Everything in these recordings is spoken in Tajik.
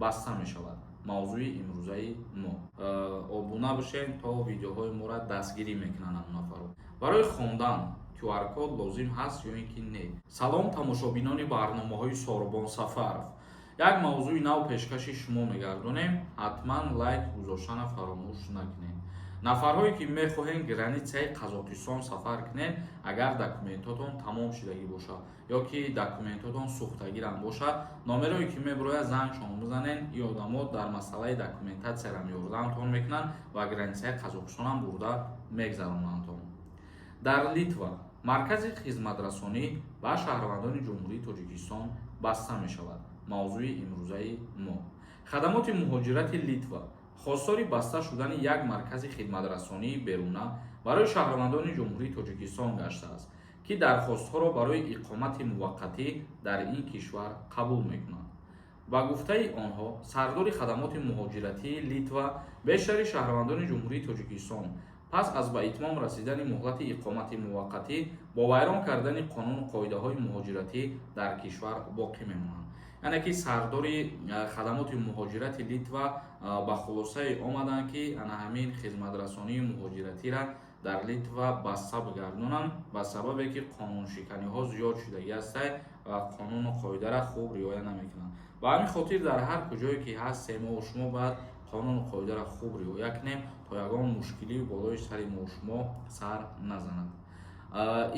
баста мешавад. мавзӯи имрӯзаи мо. Обуна бошед то видеоҳои моро дастгирӣ мекунанд ҳамон нафаро. барои хондан QR код лозим ҳаст ё ин ки не? салом тамошобинони барномаҳои Сорбон Сафаров. як мавзӯи нав пешкаши шумо мегардонем. ҳатман лайк гузоштана фаромӯш накунед. нафарҳое ки мехоҳем границаи Қазоқистон сафар кунед, агар документотон тамом шудагӣ бошад ё ки документотон сӯхтагирам бошад, номерое ки мебарояд зангшон бизанед, ин одамот дар масъалаи документатсияам ёрдамтон мекунанд ва границаи Қазоқистонам бурда мегзаронандтон. дар Литва маркази хизматрасонӣ ба шаҳрвандони ҷумҳурии Тоҷикистон баста мешавад. мавзӯи имрӯзаи мо. хадамоти муҳоҷирати Литва хостори баста шудани як маркази хидматрасонии беруна барои шаҳрвандони ҷумҳурии Тоҷикистон гаштааст, ки дархостҳоро барои иқомати муваққатӣ дар ин кишвар қабул мекунанд. ба гуфтаи онҳо, сардори хадамоти муҳоҷиратии Литва бештари шаҳрвандони ҷумҳурии Тоҷикистон пас аз ба итмом расидани муҳлати иқомати муваққатӣ бо вайрон кардани қонуну қоидаҳои муҳоҷиратӣ дар кишвар боқӣ мемонанд. яъне ки сардори хадамоти муҳоҷирати Литва ба хулосае омаданд ки ана ҳамин хизматрасонии муҳоҷиратира дар Литва баста бигардонанд ба сабабе ки қонуншиканиҳо зиёд шудагӣ ҳастанд ва қонуну қоидаро хуб риоя намекунанд. ба ҳамин хотир дар ҳар куҷое ки ҳастем мо шумо бояд қонуну қоидаро хуб риоя кунем, то ягон мушкилии болои сари мо шумо сар назанад.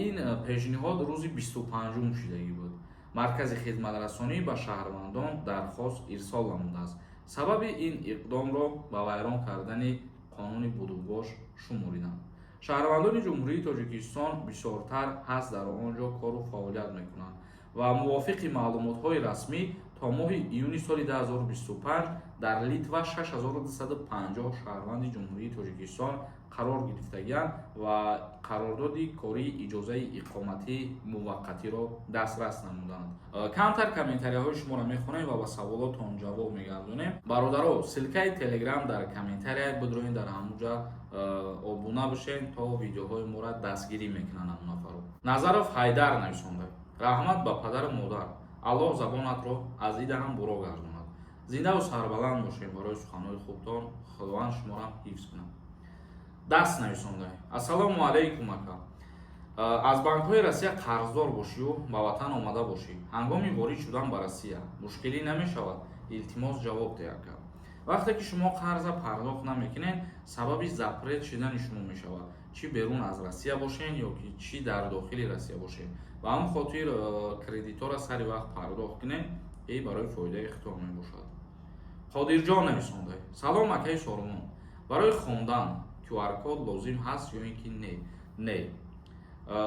ин пешниҳод рӯзи 25 шудагӣ буд. маркази хидматрасонӣ ба шаҳрвандон дархост ирсол намудааст. сабаби ин иқдомро ба вайрон кардани қонуни будубош шумориданд. шаҳрвандони ҷумҳурии Тоҷикистон бисёртар ҳаст дар он ҷо кору фаъолият мекунанд ва мувофиқи маълумотҳои расмӣ то моҳи июни соли 2025 дар Литва 6250 шаҳрванди ҷумҳурии Тоҷикистон қарор гирифтагианд ва қарордоди кории иҷозаи иқомати муваққатиро дастрас намуданд. камтар комментарияҳои шуморо мехонем ва ба саволотон ҷавоб мегардонем. бародаро, силкаи телеграм дар комментария бидроед, дар ҳамонҷа обуна бошед то видеоҳои моро дастгирӣ мекунанд ҳамон нафаро. Назаров Ҳайдар нависонда. раҳмат ба падару модар. аллоҳ забонатро аз идаҳам буро гардонад. зиндаву сарбаланд бошед. барои суханҳои хубтон худованд шуморо ҳифз кунад. даст нависонда. ассалому алайкум ака. аз банкҳои Россия қарздор бошию ба ватан омада бошӣ. ҳангоми ворид шудан ба Россия мушкилӣ намешавад? илтимос ҷавоб диҳ ака. вақте ки шумо қарза пардохт намекунед, сабаби запрет шудани шумо мешавад, чӣ берун аз Россия бошед ё ки чӣ дар дохили Россия бошед. ба ҳамин хотир кредитора сари вақт пардохт кунед, ин барои фоидаи худтон мебошад. Қодирҷон нависонда. салом акаи Сормон. барои хондан QR код лозим ҳаст ё ин ки не? Не.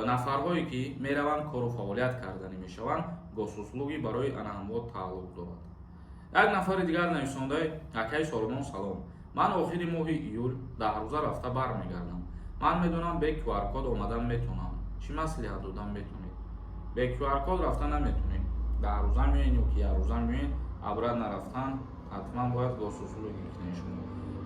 нафарҳое ки мераванд кору фаъолият карданӣ мешаванд, госуслуги барои анаҳамвот тааллуқ дорад. як нафари дигар нависонда. акаи Сормон салом. ман охири моҳи июл 10 рӯза рафта бармегардам. ман медонам бе QR код омадан метонам. чӣ маслиҳат додан метонед? бе QR код рафта наметонед. 10 рӯза меоед ё ки 1 рӯза меоед, абрат нарафтан ҳатман бояд госуслуги гирифтани шумо.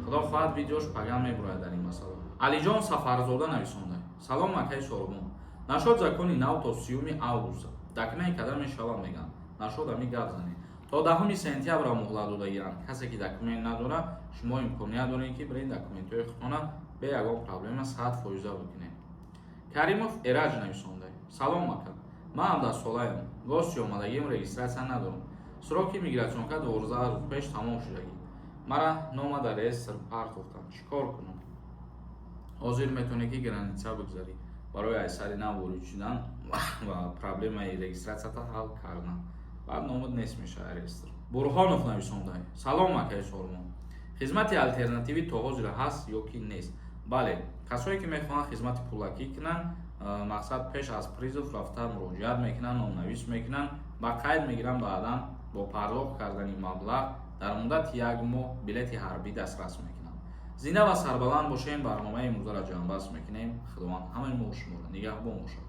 худо хоҳад видеош пагам мебурояд дар ин масъала. алиҷон сафарзода нависонда. салом акаи Сормон. нашод закони нав то 30 август дакмаи када мешавад мегӯянд. нашод ҳамин гап занед. то 10 сентябр муҳлат додагиранд. касе ки документ надорад, шумо имконият доред ки барои документҳои худтона бе ягон проблема 100% бикунед. каримов эраҷ нависонда. салом ака. ман 17 солаям. гости омадагим регистратсия надорам. сроки мигратсионка 12 рӯз пеш тамом шудагӣ. мара нома дар реестр партохтанд. чӣ кор кунам? ҳозир метавонед ки граница бигзарӣ барои айсари нав ворид шудан ва проблемаи регистратсията ҳал кардан. баъд номат нест мешавад реестр. Бурҳонов нависонда. салом акаи Сормон. хизмати алтернативӣ то ҳозир ҳаст ё ки нест? бале, касое ки мехоҳанд хизмати пулакӣ кунанд, мақсад пеш аз призов рафта муроҷиат мекунанд, номнавис мекунанд, ба қайд мегиранд, баъдан бо пардохт кардани маблағ дар муддати 1 моҳ билети ҳарбӣ дастрас мекунанд. зинда ва сарбаланд бошем. барномаи имрӯзаро ҷамъбаст мекунем. худованд ҳамаи мо шуморо нигаҳбон бошад.